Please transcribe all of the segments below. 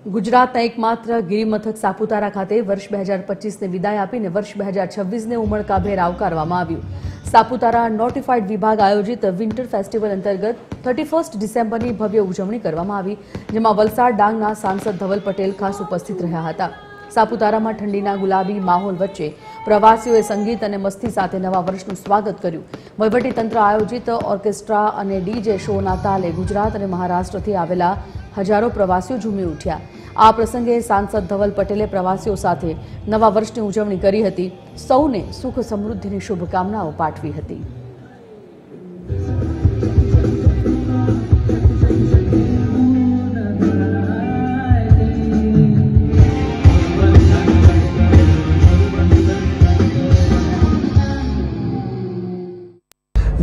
ગુજરાતના એકમાત્ર ગિરિમથક સાપુતારા ખાતે વર્ષ 2025ને વિદાય આપીને વર્ષ 2026ને ઉમળકાભેર આવકારવામાં આવ્યું। સાપુતારા નોટિફાઈડ વિભાગ આયોજિત વિન્ટર ફેસ્ટિવલ અંતર્ગત 31 ડિસેમ્બરની ભવ્ય ઉજવણી કરવામાં આવી, જેમાં વલસાડ ડાંગના સાંસદ ધવલ પટેલ ખાસ ઉપસ્થિત રહ્યા હતા। સાપુતારામાં ઠંડીના ગુલાબી માહોલ વચ્ચે પ્રવાસીઓએ સંગીત અને મસ્તી સાથે નવા વર્ષનું સ્વાગત કર્યું। વહીવટીતંત્ર આયોજિત ઓર્કેસ્ટ્રા અને ડીજે શોના તાલે ગુજરાત અને મહારાષ્ટ્રથી આવેલા હજારો પ્રવાસીઓ ઝૂમી ઉઠ્યા। આ પ્રસંગે સાંસદ ધવલ પટેલે પ્રવાસીઓ સાથે નવા વર્ષની ઉજવણી કરી હતી। સૌને સુખ સમૃદ્ધિની શુભકામનાઓ પાઠવી હતી।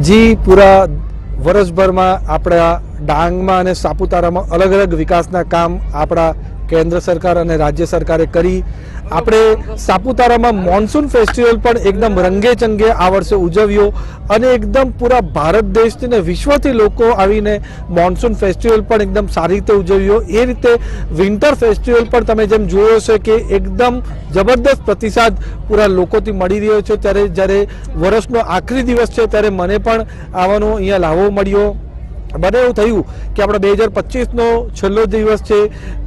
जी पूरा वर्षभर में आपड़ा डांग में और सापुतारा में अलग अलग विकासना काम आपड़ा केंद्र सरकार और राज्य सरकारे करी। आपणे सापुतारा में मॉनसून फेस्टिवल पण एकदम रंगे चंगे आ वर्षे उजव्यो और एकदम पूरा भारत देश ने विश्वथी लोको आवीने मॉनसून फेस्टिवल पण एकदम सारी रीते उजव्यो। ए रीते विंटर फेस्टिवल पण तमे जेम जोयो छे के एकदम जबरदस्त प्रतिसाद पूरा लोकोथी मळी रह्यो छे। त्यारे ज्यारे वर्षनो आखरी दिवस छे त्यारे मने पण आवવાનો अहींया लाभो मळ्यो। बने एवं थयुं कि आपड़ा 2025 छेल्लो दिवस छे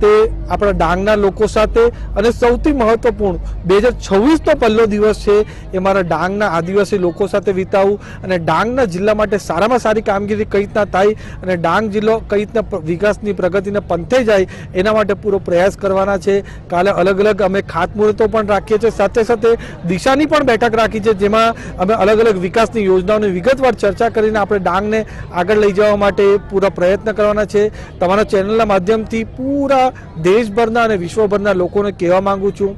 ते आपड़ा डांगना लोको साथे अने सौथी महत्वपूर्ण 2026 पहलो दिवस छे ए मारा डांगना आदिवासी लोको साथे वितावुं अने डांगना जिल्ला माटे सारामां सारी कामगीरी कई रीतना थाय अने डांग जिल्लो कई रीतना विकासनी प्रगतिने पंथे जाय एना माटे पूरो प्रयास करवाना छे। काले अलग अलग अमे खातमुहूर्तो पण राखीए छे, साथे साथे दिशानी पण बैठक राखी छे, जेमां अमे अलग अलग विकासनी योजनाओनी विगतवार चर्चा करीने आपणे डांगने आगळ लई जवा माटे पूरा प्रयत्न करवाना छे। तमारा चेनलना माध्यमथी पूरा देशभરના અને વિશ્વભરના લોકોને કહેવા માંગુ છું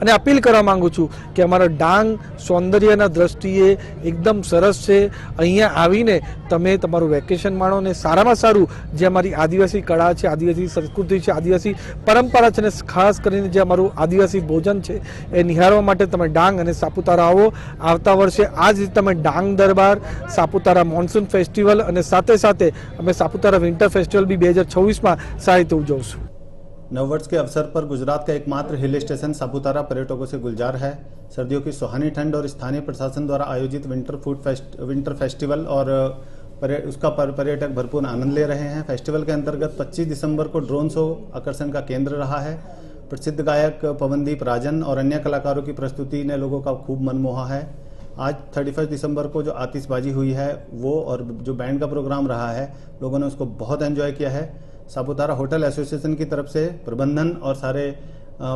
અને અપીલ કરવા માંગુ છું કે અમારો ડાંગ સૌંદર્યના દ્રષ્ટિએ એકદમ સરસ છે। અહીંયા આવીને તમે તમારું વેકેશન માણો ને સારામાં સારું જે અમારી આદિવાસી કળા છે, આદિવાસી સંસ્કૃતિ છે, આદિવાસી પરંપરા છે ને ખાસ કરીને જે અમારું આદિવાસી ભોજન છે એ નિહાળવા માટે તમે ડાંગ અને સાપુતારા આવો। આવતા વર્ષે આ જ રીતે તમે ડાંગ દરબાર, સાપુતારા મોન્સૂન ફેસ્ટિવલ અને સાથે સાથે અમે સાપુતારા વિન્ટર ફેસ્ટિવલ બી 2026માં સારી રીતે ઉજવશું। नववर्ष के अवसर पर गुजरात का एकमात्र हिल स्टेशन सापुतारा पर्यटकों से गुलजार है। सर्दियों की सुहानी ठंड और स्थानीय प्रशासन द्वारा आयोजित विंटर फेस्टिवल और उसका पर्यटक भरपूर आनंद ले रहे हैं। फेस्टिवल के अंतर्गत 25 दिसंबर को ड्रोन शो आकर्षण का केंद्र रहा है। प्रसिद्ध गायक पवनदीप राजन और अन्य कलाकारों की प्रस्तुति ने लोगों का खूब मन मोहा है। आज 31 दिसंबर को जो आतिशबाजी हुई है वो और जो बैंड का प्रोग्राम रहा है, लोगों ने उसको बहुत एंजॉय किया है। सापुतारा होटल एसोसिएशन की तरफ से प्रबंधन और सारे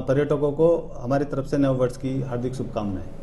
पर्यटकों को हमारी तरफ से नव वर्ष की हार्दिक शुभकामनाएं।